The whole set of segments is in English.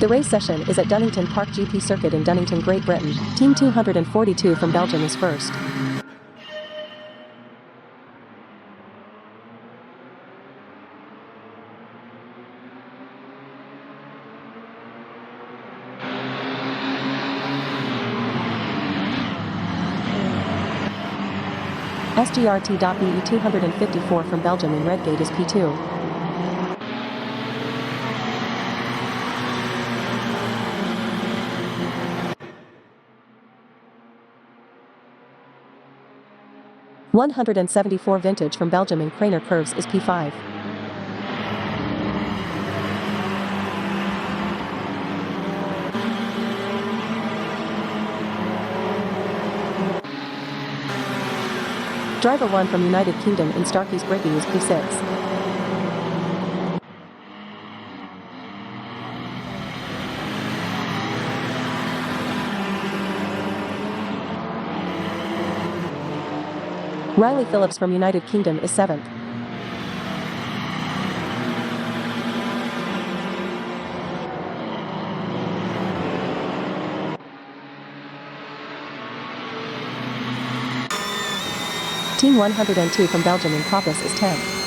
The race session is at Donington Park GP circuit in Donington, Great Britain. Team 242 from Belgium is first. SGRT.BE 254 from Belgium in red gate is P2. .174 vintage from Belgium in Craner curves is P5. Driver 1 from United Kingdom in Starkey's Brickie is P6. Riley Phillips from United Kingdom is 7th. Team 102 from Belgium in Coppice is 10th.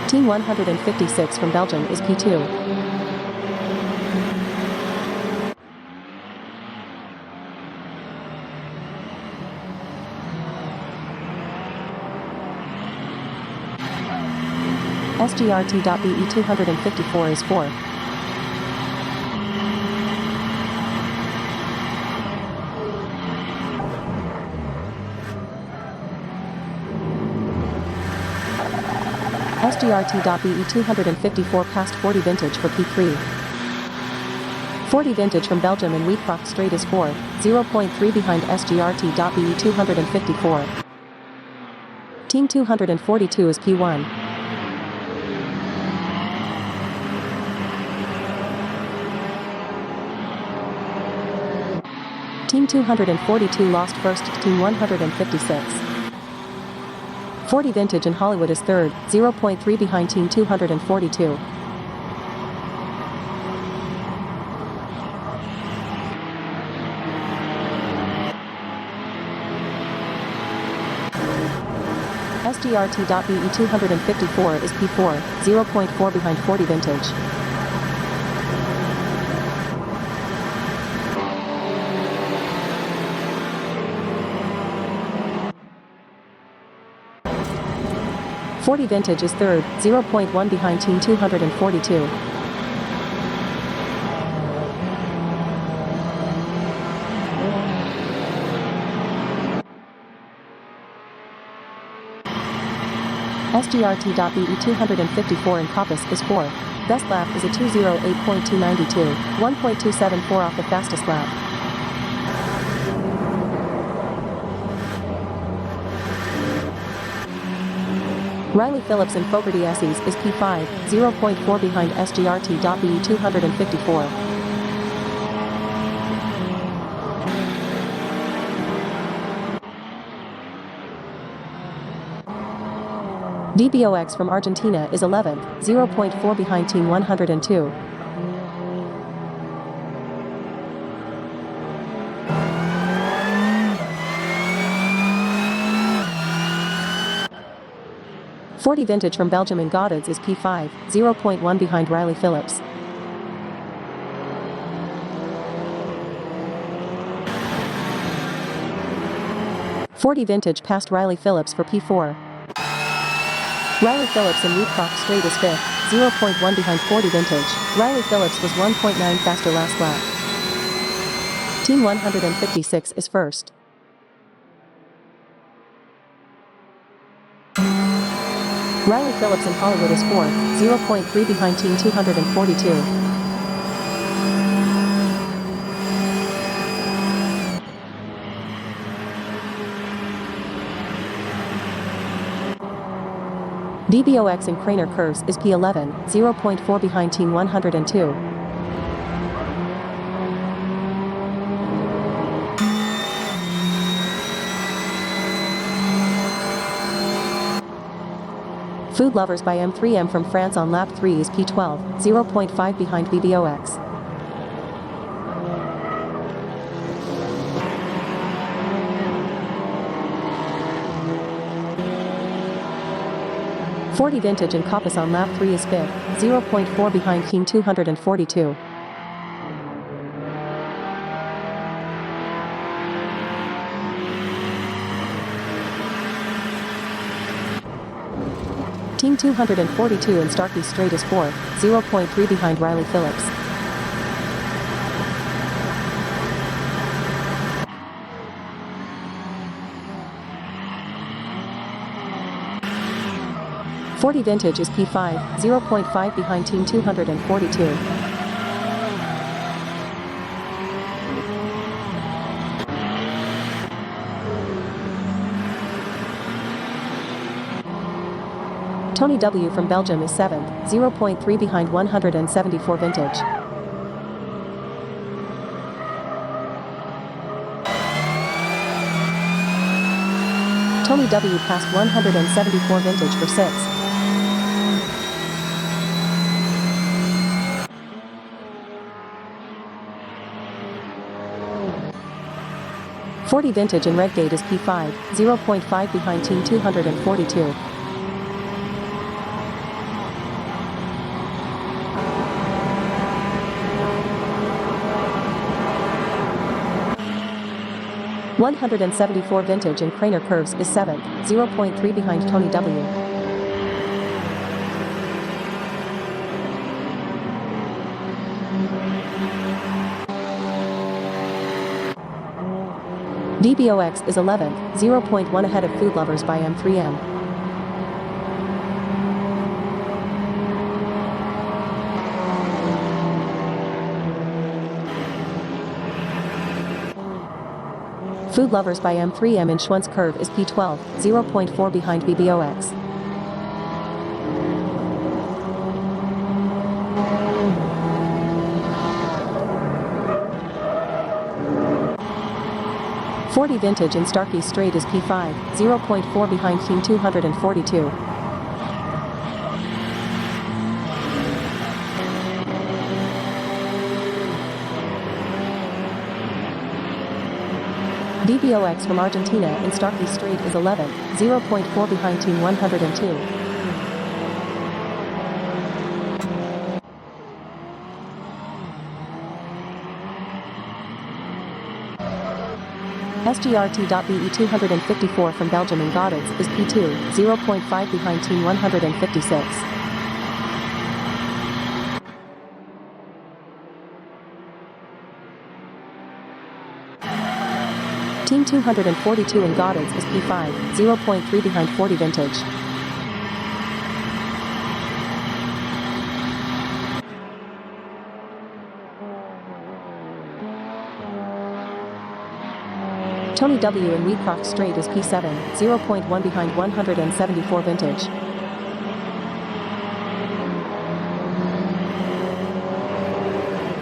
Team 156 from Belgium is P2. SGRT.BE 254 is 4th. SGRT.BE 254 past 40 vintage for P3. 40 vintage from Belgium in Wheatcroft Straight is 4th, 0.3 behind SGRT.BE 254. Team 242 is P1. Team 242 lost first to Team 156. 40 vintage in Hollywood is 3rd, 0.3 behind Team 242. SGRT.BE 254 is P4, 0.4 behind 40 vintage. .40 vintage is 3rd, 0.1 behind Team 242. SGRT.BE 254 in Coppice is 4th. Best lap is a 2:08.292, 1.274 off the fastest lap. Riley Phillips in Fogarty Essies is P5, 0.4 behind SGRT.BE 254. DBOX from Argentina is 11th, 0.4 behind Team 102. .40 vintage from Belgium in Goddards is P5, 0.1 behind Riley Phillips. .40 vintage past Riley Phillips for P4. Riley Phillips in Wheatcroft Straight is 5th, 0.1 behind 40 vintage. Riley Phillips was 1.9 faster last lap. Team 156 is first. Riley Phillips in Hollywood is 4th, 0.3 behind Team 242. DBOX in Craner curves is P11, 0.4 behind Team 102. Food Lovers by M3M from France on lap 3 is P12, 0.5 behind BBOX. .40 Vintage and Coppice on lap 3 is 5th, 0.4 behind Keen 242. Team 242 and Starkey Straight is 4th, 0.3 behind Riley Phillips. .40 Vintage is P5, 0.5 behind Team 242. Tony W from Belgium is 7th, 0.3 behind 174 Vintage. Tony W passed 174 Vintage for 6th. .40 Vintage in Redgate is P5, 0.5 behind Team 242. .174 Vintage in Craner Curves is 7th, 0.3 behind Tony W. BBOX is 11th, 0.1 ahead of Food Lovers by M3M. Food Lovers by M3M in Schwann's Curve is P12, 0.4 behind BBOX. .40 Vintage in Starkey Straight is P5, 0.4 behind Team 242. BBOX from Argentina in Starkey Straight is 11th, 0.4 behind Team 102. SGRT.BE 254 from Belgium in Gaudens is P2, 0.5 behind Team 156. Team 242 in Gaudens is P5, 0.3 behind .40 Vintage. Tony W in Wheatcroft Straight is P7, 0.1 behind 174 Vintage.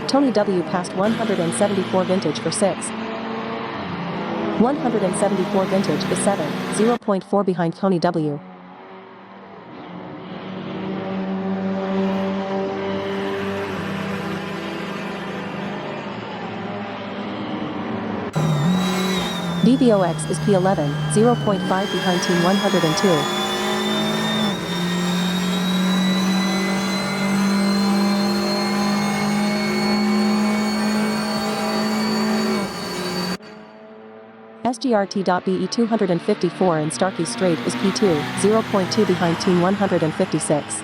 Tony W passed 174 Vintage for 6th. 174 Vintage is 7th, 0.4 behind Tony W. BBOX is P11, 0.5 behind Team 102. SGRT.BE 254 in Starkey Straight is P2, 0.2 behind Team 156.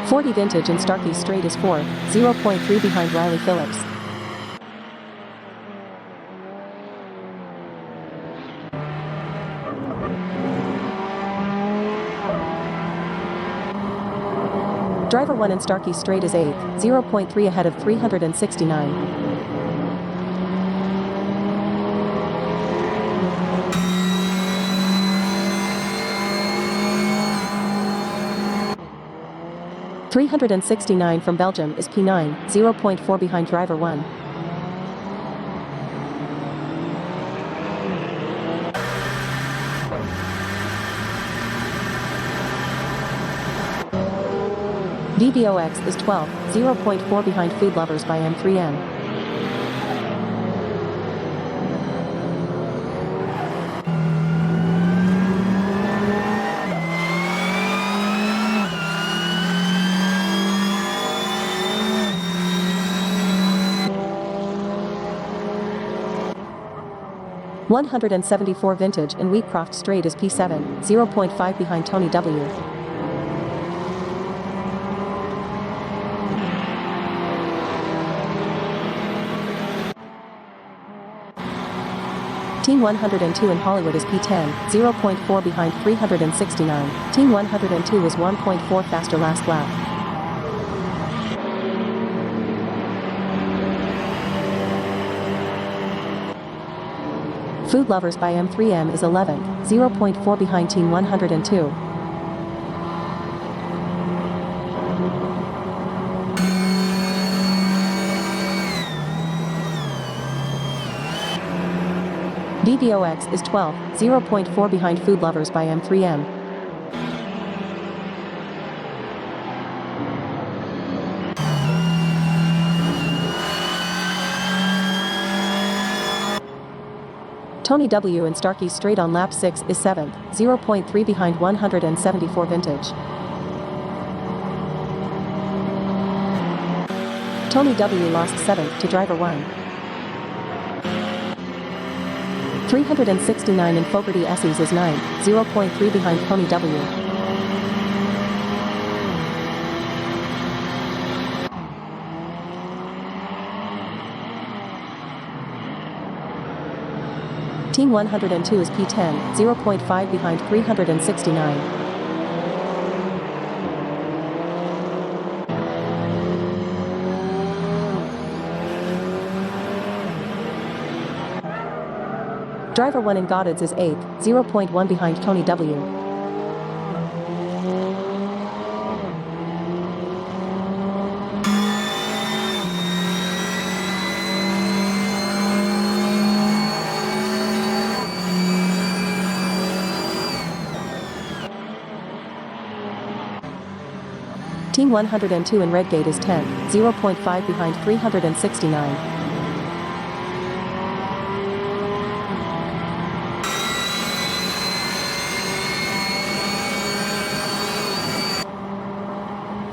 .40 Vintage in Starkey Straight is 4th, 0.3 behind Riley Phillips. Driver 1 in Starkey Straight is 8th, 0.3 ahead of 369. .369 from Belgium is P9, 0.4 behind Driver 1. DVOX is 12, 0.4 behind Food Lovers by M3M. .174 Vintage in Wheatcroft Straight is P7, 0.5 behind Tony W. Team 102 in Hollywood is P10, 0.4 behind 369. Team 102 is 1.4 faster last lap. Food Lovers by M3M is 11th, 0.4 behind Team 102. DVOX is 12th, 0.4 behind Food Lovers by M3M. Tony W in Starkey Straight on lap 6 is 7th, 0.3 behind 174 Vintage. Tony W lost 7th to driver 1. 369 in Fogarty Esses is 9th, 0.3 behind Tony W. Team 102 is P10, 0.5 behind 369. Driver 1 in Goddard's is 8th, 0.1 behind Tony W. Team 102 in Redgate is 10th, 0.5 behind 369.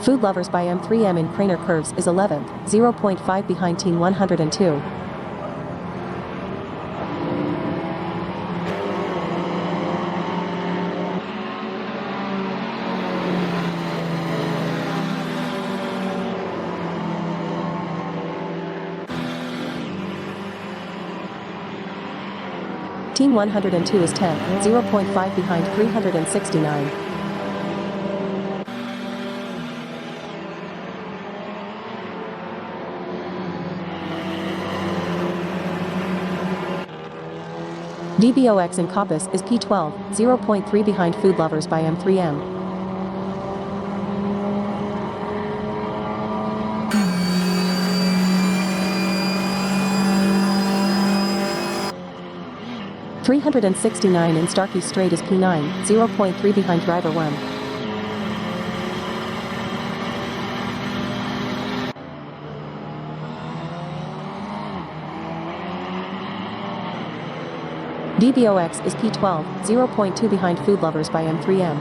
Food Lovers by M3M in Craner Curves is 11th, 0.5 behind Team 102. Team 102 is 10th, 0.5 behind 369. DVOX in Coppice is P12, 0.3 behind Food Lovers by M3M. .369 in Starkey Straight is P9, 0.3 behind driver 1. DVOX is P12, 0.2 behind Food Lovers by M3M.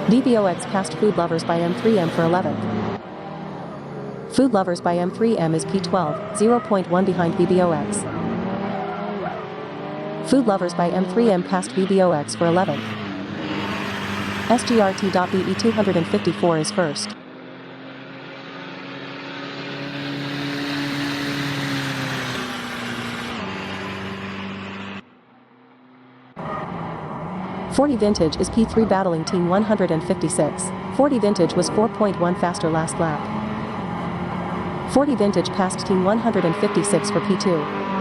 DVOX passed Food Lovers by M3M for 11th. Food Lovers by M3M is P12, 0.1 behind VBOX. Food Lovers by M3M passed VBOX for 11th. SGRT.BE 254 is first. .40 Vintage is P3 battling Team 156. .40 Vintage was 4.1 faster last lap. .40 Vintage passed Team 156 for P2.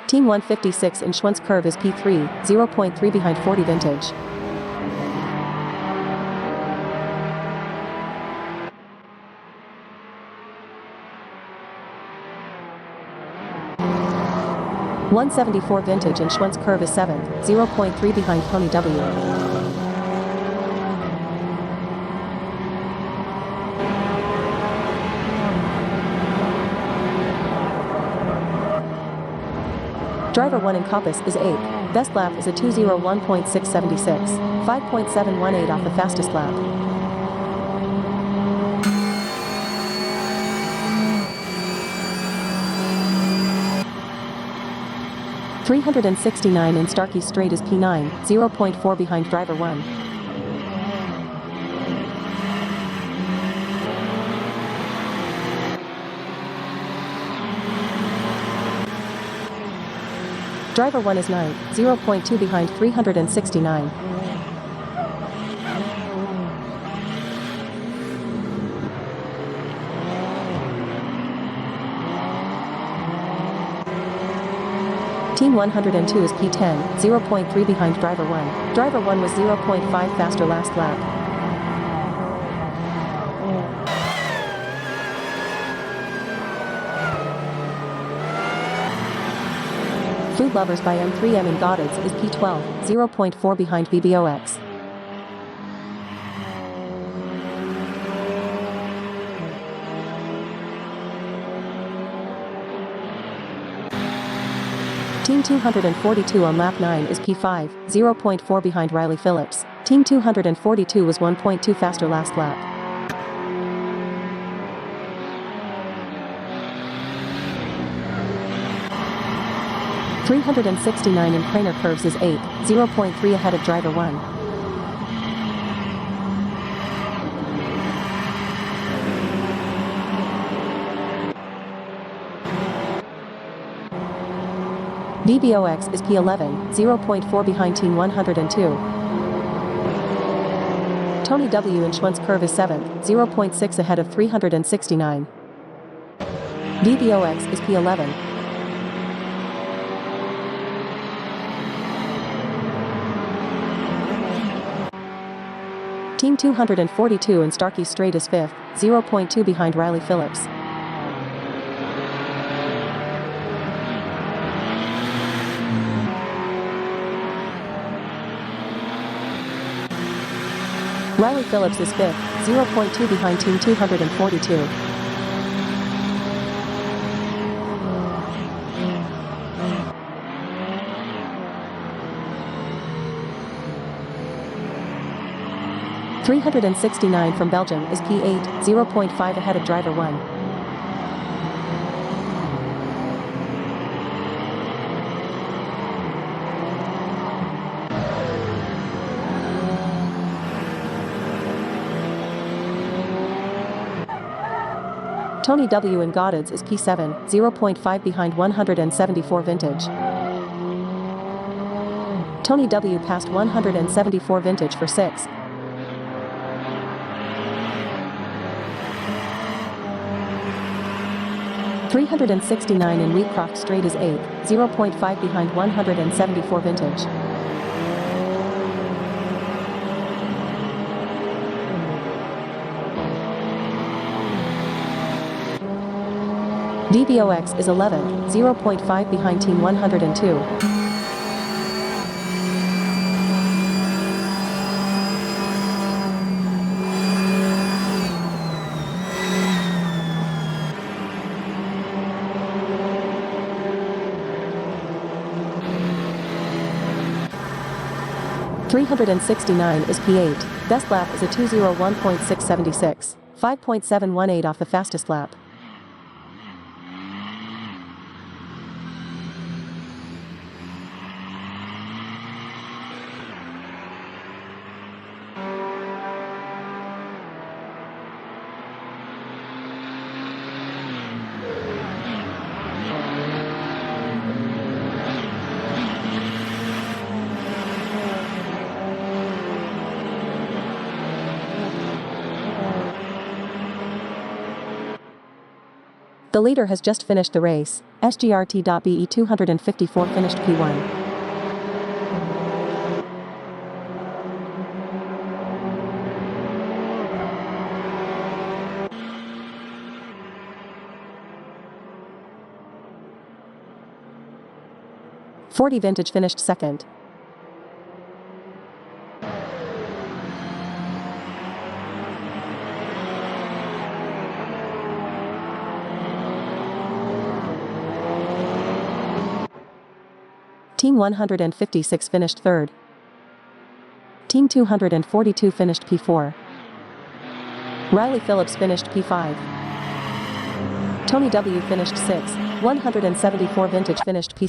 Team 156 in Schwantz Curve is P3, 0.3 behind .40 Vintage. 174 vintage and Schwantz curve is 7th, 0.3 behind Tony W. Driver 1 in Coppice is 8th. Best lap is a 2:01.676, 5.718 off the fastest lap. .369 in Starkey Straight is P9, 0.4 behind driver 1. Driver 1 is 9th, 0.2 behind 369. Team 102 is P10, 0.3 behind driver 1. Driver 1 was 0.5 faster last lap. Food Lovers by M3M in Goddards is P12, 0.4 behind BBOX. Team 242 on lap 9 is P5, 0.4 behind Riley Phillips. Team 242 was 1.2 faster last lap. .369 in Craner Curves is 8th, 0.3 ahead of driver 1. BBOX is P11, 0.4 behind Team 102. Tony W in Schwantz Curve is 7th, 0.6 ahead of 369. BBOX is P11. Team 242 in Starkey Straight is 5th, 0.2 behind Riley Phillips. Riley Phillips is 5th, 0.2 behind Team 242. .369 from Belgium is P8, 0.5 ahead of driver 1. Tony W in Goddards is P7, 0.5 behind 174 vintage. Tony W passed 174 vintage for 6th. .369 in Wheatcroft Straight is 8th, 0.5 behind 174 vintage. BBOX is 11th, 0.5 behind Team 102. .369 is P8. Best lap is a 2:01.676, 5.718 off the fastest lap. The leader has just finished the race. SGRT.BE 254 finished P1. 40 vintage finished second. Team 156 finished third. Team 242 finished P4. Riley Phillips finished P5. Tony W finished 6th. 174 vintage finished P6.